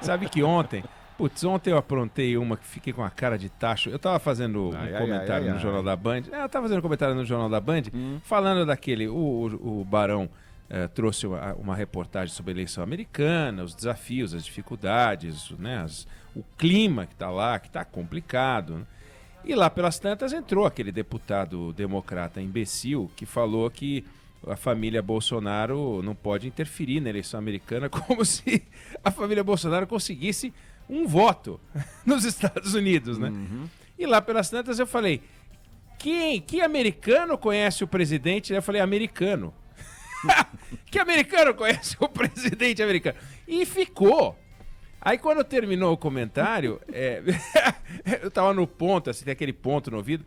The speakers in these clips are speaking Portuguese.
Sabe que ontem eu aprontei uma que fiquei com a cara de tacho. Eu tava fazendo um comentário no Jornal da Band. Eu tava fazendo um comentário no Jornal da Band, falando daquele... O Barão trouxe uma reportagem sobre a eleição americana, os desafios, as dificuldades, né, o clima que tá lá, que tá complicado, né? E lá pelas tantas entrou aquele deputado democrata imbecil que falou que a família Bolsonaro não pode interferir na eleição americana, como se a família Bolsonaro conseguisse um voto nos Estados Unidos, né? E lá pelas tantas eu falei, que americano conhece o presidente? Eu falei, americano. Que americano conhece o presidente americano? E ficou. Aí quando terminou o comentário, eu tava no ponto, assim, tem aquele ponto no ouvido,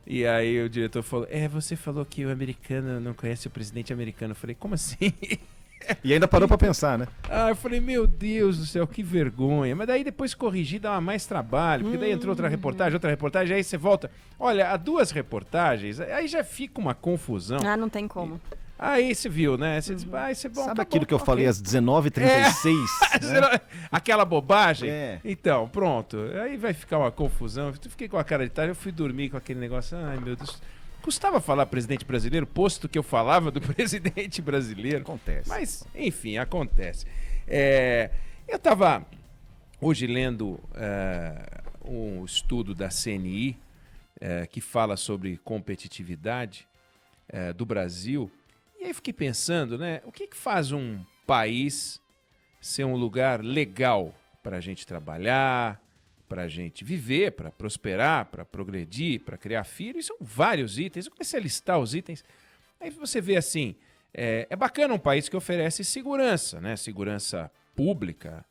e aí o diretor falou, você falou que o americano não conhece o presidente americano. Eu falei, como assim? E ainda parou pra pensar, né? Eu falei, meu Deus do céu, que vergonha. Mas daí depois corrigir dá mais trabalho, porque daí entrou outra reportagem, aí você volta. Olha, há 2 reportagens, aí já fica uma confusão. Não tem como. Aí você viu, né? Você diz, bom, sabe tá aquilo bom, que eu falei às 19h36? Né? Aquela bobagem? Então, pronto. Aí vai ficar uma confusão. Eu fiquei com a cara de tarde, eu fui dormir com aquele negócio. Ai, meu Deus. Custava falar presidente brasileiro, posto que eu falava do presidente brasileiro. Acontece. Mas, enfim, acontece. Eu estava hoje lendo um estudo da CNI que fala sobre competitividade do Brasil. E aí fiquei pensando, né? O que faz um país ser um lugar legal para a gente trabalhar, para a gente viver, para prosperar, para progredir, para criar filhos? São vários itens. Eu comecei a listar os itens. Aí você vê assim, é bacana um país que oferece segurança, né? Segurança pública,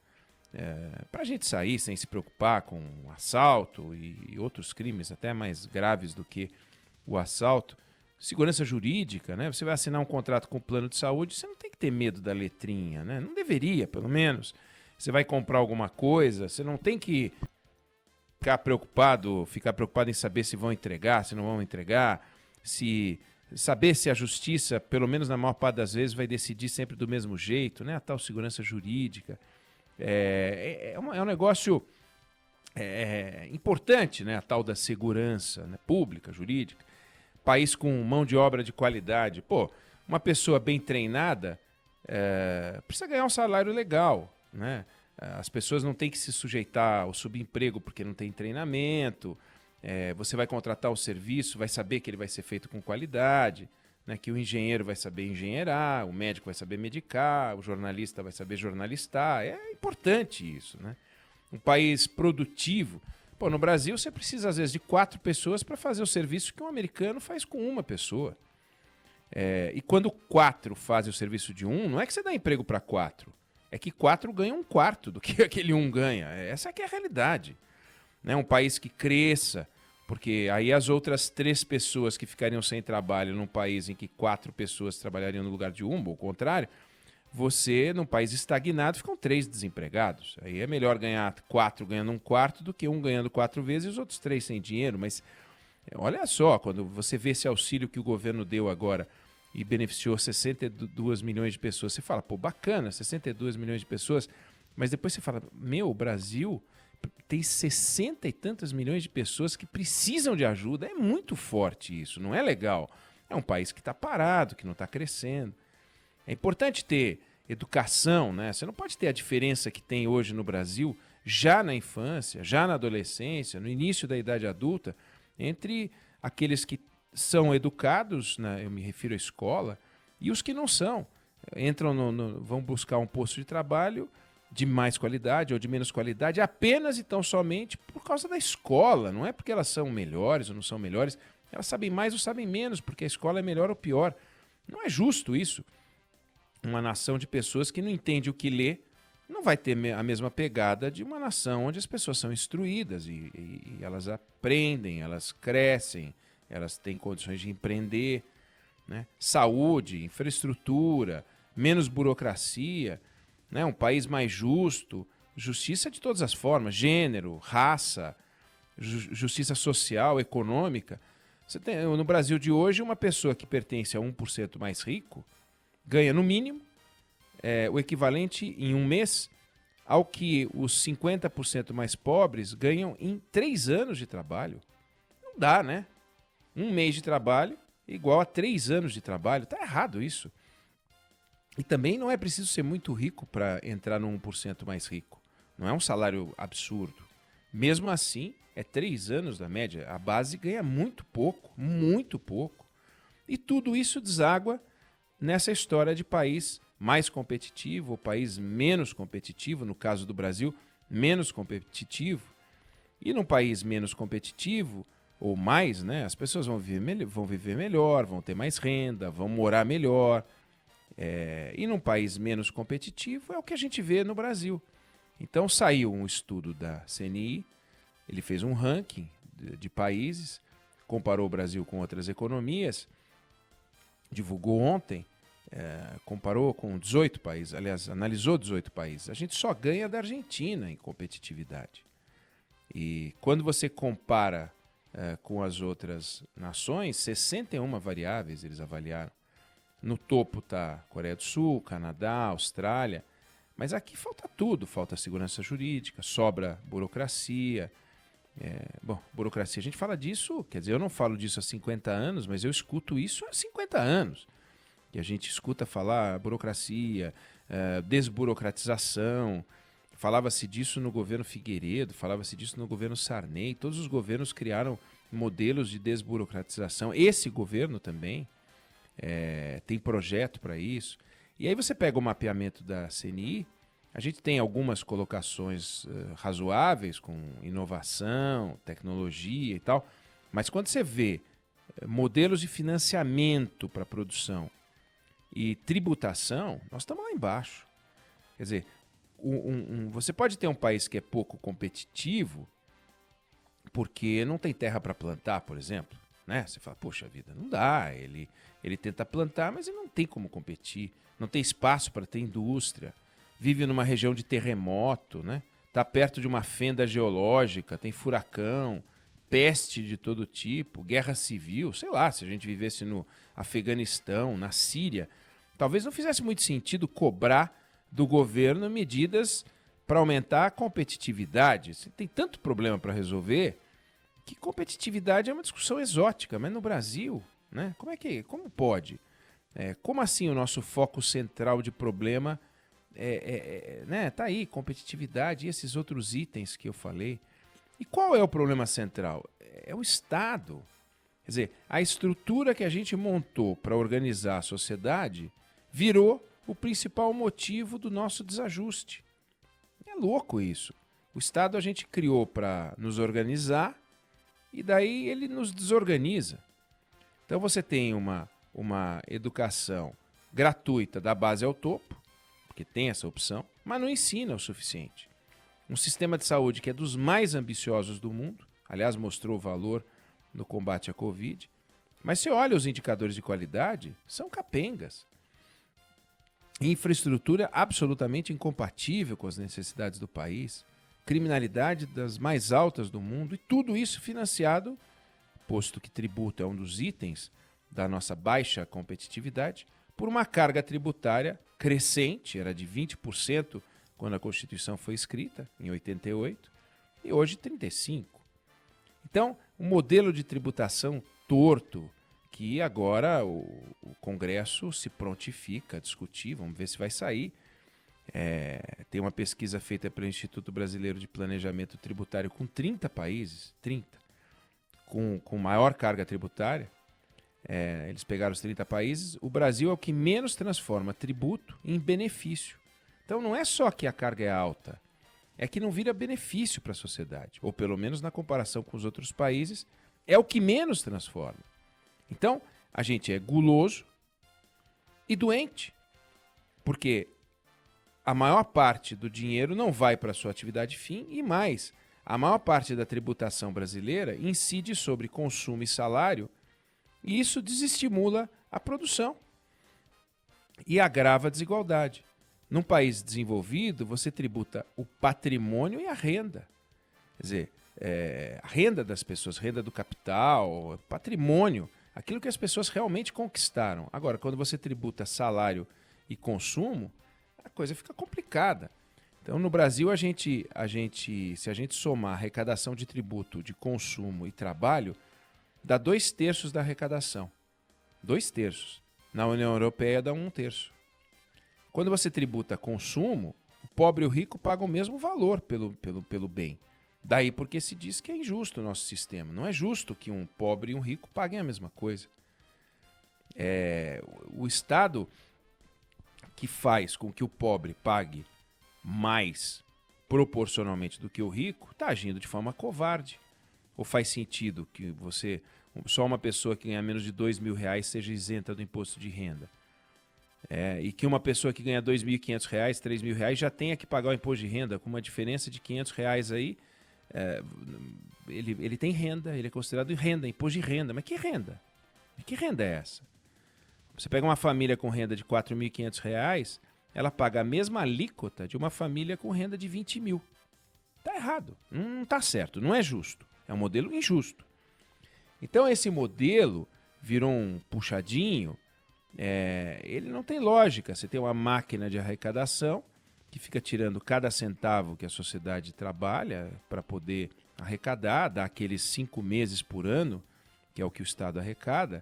para a gente sair sem se preocupar com assalto e outros crimes até mais graves do que o assalto. Segurança jurídica, né? Você vai assinar um contrato com o plano de saúde, você não tem que ter medo da letrinha, né? Não deveria, pelo menos. Você vai comprar alguma coisa, você não tem que ficar preocupado em saber se vão entregar, se não vão entregar, saber se a justiça, pelo menos na maior parte das vezes, vai decidir sempre do mesmo jeito, né? A tal segurança jurídica. É um negócio importante, né? A tal da segurança, né? Pública, jurídica. País com mão de obra de qualidade. Pô, uma pessoa bem treinada precisa ganhar um salário legal, né? As pessoas não têm que se sujeitar ao subemprego porque não tem treinamento. Você vai contratar o serviço, vai saber que ele vai ser feito com qualidade, né? Que o engenheiro vai saber engenheirar, o médico vai saber medicar, o jornalista vai saber jornalistar. É importante isso, né? Um país produtivo. Pô, no Brasil você precisa às vezes de 4 pessoas para fazer o serviço que um americano faz com uma pessoa. E quando 4 fazem o serviço de um, não é que você dá emprego para 4. É que 4 ganham 1/4 do que aquele 1 ganha. Essa que é a realidade. Né? Um país que cresça, porque aí as outras 3 pessoas que ficariam sem trabalho num país em que 4 pessoas trabalhariam no lugar de uma, ou o contrário, você, num país estagnado, ficam 3 desempregados. Aí é melhor ganhar 4 ganhando 1/4 do que um ganhando 4 vezes e os outros 3 sem dinheiro. Mas olha só, quando você vê esse auxílio que o governo deu agora e beneficiou 62 milhões de pessoas, você fala, pô, bacana, 62 milhões de pessoas, mas depois você fala, o Brasil tem 60 e tantos milhões de pessoas que precisam de ajuda. É muito forte isso, não é legal. É um país que está parado, que não está crescendo. É importante ter educação, né? Você não pode ter a diferença que tem hoje no Brasil, já na infância, já na adolescência, no início da idade adulta, entre aqueles que são educados, né? Eu me refiro à escola, e os que não são. Vão buscar um posto de trabalho de mais qualidade ou de menos qualidade apenas e tão somente por causa da escola. Não é porque elas são melhores ou não são melhores, elas sabem mais ou sabem menos, porque a escola é melhor ou pior. Não é justo isso. Uma nação de pessoas que não entende o que lê não vai ter a mesma pegada de uma nação onde as pessoas são instruídas e elas aprendem, elas crescem, elas têm condições de empreender, né? Saúde, infraestrutura, menos burocracia, né? Um país mais justo, justiça de todas as formas, gênero, raça, justiça social, econômica. Você tem, no Brasil de hoje, uma pessoa que pertence a 1% mais rico ganha, no mínimo, o equivalente em um mês ao que os 50% mais pobres ganham em 3 anos de trabalho. Não dá, né? 1 mês de trabalho igual a 3 anos de trabalho. Tá errado isso. E também não é preciso ser muito rico para entrar no 1% mais rico. Não é um salário absurdo. Mesmo assim, é 3 anos da média. A base ganha muito pouco, muito pouco. E tudo isso deságua nessa história de país mais competitivo ou país menos competitivo, no caso do Brasil, menos competitivo. E num país menos competitivo, ou mais, né, as pessoas vão viver melhor, vão ter mais renda, vão morar melhor. E num país menos competitivo é o que a gente vê no Brasil. Então saiu um estudo da CNI, ele fez um ranking de países, comparou o Brasil com outras economias, divulgou ontem, comparou com 18 países, aliás, analisou 18 países. A gente só ganha da Argentina em competitividade. E quando você compara com as outras nações, 61 variáveis eles avaliaram. No topo está Coreia do Sul, Canadá, Austrália, mas aqui falta tudo, falta segurança jurídica, sobra burocracia. Burocracia, a gente fala disso, quer dizer, eu não falo disso há 50 anos, mas eu escuto isso há 50 anos. E a gente escuta falar burocracia, desburocratização. Falava-se disso no governo Figueiredo, falava-se disso no governo Sarney. Todos os governos criaram modelos de desburocratização. Esse governo também tem projeto para isso. E aí você pega o mapeamento da CNI, a gente tem algumas colocações razoáveis com inovação, tecnologia e tal, mas quando você vê modelos de financiamento para produção e tributação, nós estamos lá embaixo. Quer dizer, você pode ter um país que é pouco competitivo porque não tem terra para plantar, por exemplo. Né? Você fala, poxa vida, não dá. Ele tenta plantar, mas ele não tem como competir. Não tem espaço para ter indústria. Vive numa região de terremoto, né? Está perto de uma fenda geológica, tem furacão, peste de todo tipo, guerra civil. Sei lá, se a gente vivesse no Afeganistão, na Síria, talvez não fizesse muito sentido cobrar do governo medidas para aumentar a competitividade. Você tem tanto problema para resolver que competitividade é uma discussão exótica, mas no Brasil, né? Como pode? Como assim o nosso foco central de problema né? Tá aí, competitividade e esses outros itens que eu falei. E qual é o problema central? É o Estado. Quer dizer, a estrutura que a gente montou para organizar a sociedade virou o principal motivo do nosso desajuste. É louco isso. O Estado a gente criou para nos organizar e daí ele nos desorganiza. Então você tem uma educação gratuita da base ao topo, porque tem essa opção, mas não ensina o suficiente. Um sistema de saúde que é dos mais ambiciosos do mundo, aliás, mostrou valor no combate à Covid, mas você olha os indicadores de qualidade, são capengas. Infraestrutura absolutamente incompatível com as necessidades do país, criminalidade das mais altas do mundo, e tudo isso financiado, posto que tributo é um dos itens da nossa baixa competitividade, por uma carga tributária crescente, era de 20% quando a Constituição foi escrita, em 88, e hoje 35%. Então, um modelo de tributação torto, que agora o Congresso se prontifica a discutir, vamos ver se vai sair. Tem uma pesquisa feita pelo Instituto Brasileiro de Planejamento Tributário com 30 países, 30, com maior carga tributária. Eles pegaram os 30 países, o Brasil é o que menos transforma tributo em benefício. Então não é só que a carga é alta, é que não vira benefício para a sociedade, ou pelo menos na comparação com os outros países, é o que menos transforma. Então, a gente é guloso e doente, porque a maior parte do dinheiro não vai para a sua atividade fim e mais, a maior parte da tributação brasileira incide sobre consumo e salário e isso desestimula a produção e agrava a desigualdade. Num país desenvolvido, você tributa o patrimônio e a renda. Quer dizer, a renda das pessoas, renda do capital, patrimônio, aquilo que as pessoas realmente conquistaram. Agora, quando você tributa salário e consumo, a coisa fica complicada. Então, no Brasil, se a gente somar arrecadação de tributo de consumo e trabalho, dá 2/3 da arrecadação. 2/3. Na União Europeia dá 1/3. Quando você tributa consumo, o pobre e o rico pagam o mesmo valor pelo bem. Daí porque se diz que é injusto o nosso sistema. Não é justo que um pobre e um rico paguem a mesma coisa. O Estado que faz com que o pobre pague mais proporcionalmente do que o rico, está agindo de forma covarde. Ou faz sentido que só uma pessoa que ganha menos de R$2.000 seja isenta do imposto de renda? E que uma pessoa que ganha R$2.500, R$3.000 já tenha que pagar o imposto de renda com uma diferença de R$500 aí, ele tem renda, ele é considerado renda, imposto de renda. Mas que renda? Que renda é essa? Você pega uma família com renda de R$4.500, ela paga a mesma alíquota de uma família com renda de 20 mil. Está errado, não está certo, não é justo. É um modelo injusto. Então esse modelo virou um puxadinho, ele não tem lógica. Você tem uma máquina de arrecadação que fica tirando cada centavo que a sociedade trabalha para poder arrecadar, dá aqueles 5 meses por ano, que é o que o Estado arrecada,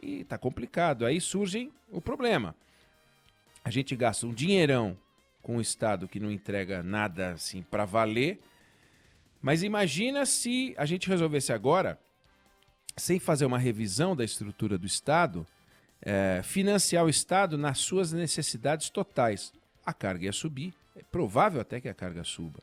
e está complicado. Aí surge o problema. A gente gasta um dinheirão com o Estado que não entrega nada assim para valer, mas imagina se a gente resolvesse agora, sem fazer uma revisão da estrutura do Estado, financiar o Estado nas suas necessidades totais. A carga ia subir, é provável até que a carga suba.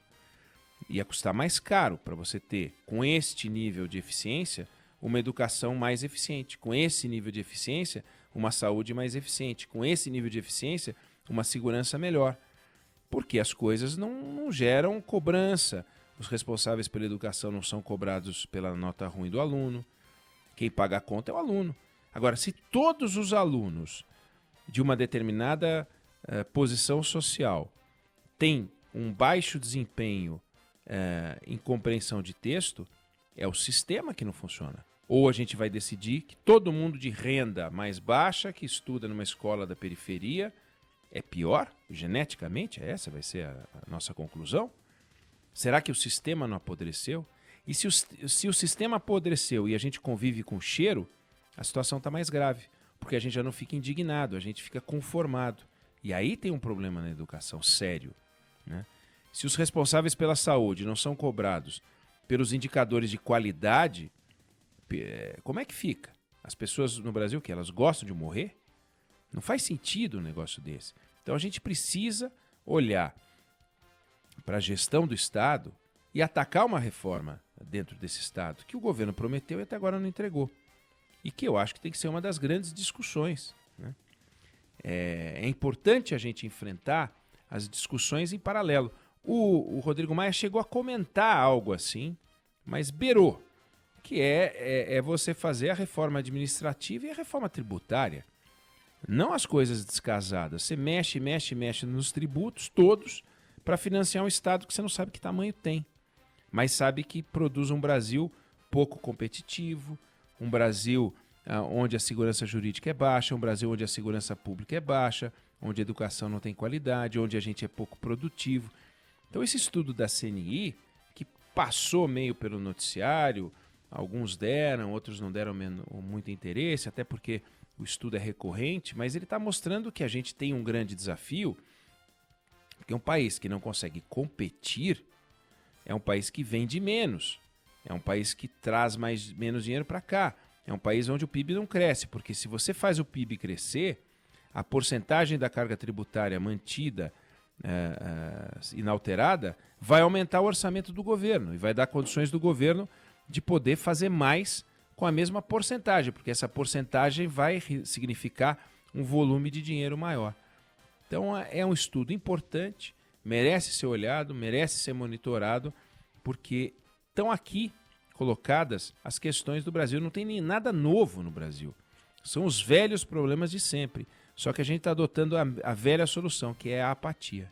Ia custar mais caro para você ter, com este nível de eficiência, uma educação mais eficiente. Com esse nível de eficiência, uma saúde mais eficiente. Com esse nível de eficiência, uma segurança melhor. Porque as coisas não geram cobrança. Os responsáveis pela educação não são cobrados pela nota ruim do aluno. Quem paga a conta é o aluno. Agora, se todos os alunos de uma determinada posição social têm um baixo desempenho em compreensão de texto, é o sistema que não funciona. Ou a gente vai decidir que todo mundo de renda mais baixa, que estuda numa escola da periferia, é pior, geneticamente? Essa vai ser a nossa conclusão? Será que o sistema não apodreceu? E se o sistema apodreceu e a gente convive com cheiro, a situação está mais grave, porque a gente já não fica indignado, a gente fica conformado. E aí tem um problema na educação, sério, né? Se os responsáveis pela saúde não são cobrados pelos indicadores de qualidade, como é que fica? As pessoas no Brasil, que elas gostam de morrer? Não faz sentido um negócio desse. Então a gente precisa olhar para a gestão do Estado e atacar uma reforma dentro desse Estado que o governo prometeu e até agora não entregou. E que eu acho que tem que ser uma das grandes discussões, né? É importante a gente enfrentar as discussões em paralelo. O Rodrigo Maia chegou a comentar algo assim, mas beirou, que é você fazer a reforma administrativa e a reforma tributária. Não as coisas descasadas. Você mexe nos tributos todos para financiar um Estado que você não sabe que tamanho tem, mas sabe que produz um Brasil pouco competitivo, um Brasil onde a segurança jurídica é baixa, um Brasil onde a segurança pública é baixa, onde a educação não tem qualidade, onde a gente é pouco produtivo. Então esse estudo da CNI, que passou meio pelo noticiário, alguns deram, outros não deram muito interesse, até porque o estudo é recorrente, mas ele está mostrando que a gente tem um grande desafio, porque um país que não consegue competir é um país que vende menos, é um país que traz menos dinheiro para cá, é um país onde o PIB não cresce, porque se você faz o PIB crescer, a porcentagem da carga tributária mantida, inalterada, vai aumentar o orçamento do governo e vai dar condições do governo de poder fazer mais com a mesma porcentagem, porque essa porcentagem vai significar um volume de dinheiro maior. Então é um estudo importante, merece ser olhado, merece ser monitorado, porque estão aqui colocadas as questões do Brasil. Não tem nem nada novo no Brasil. São os velhos problemas de sempre. Só que a gente está adotando a velha solução, que é a apatia.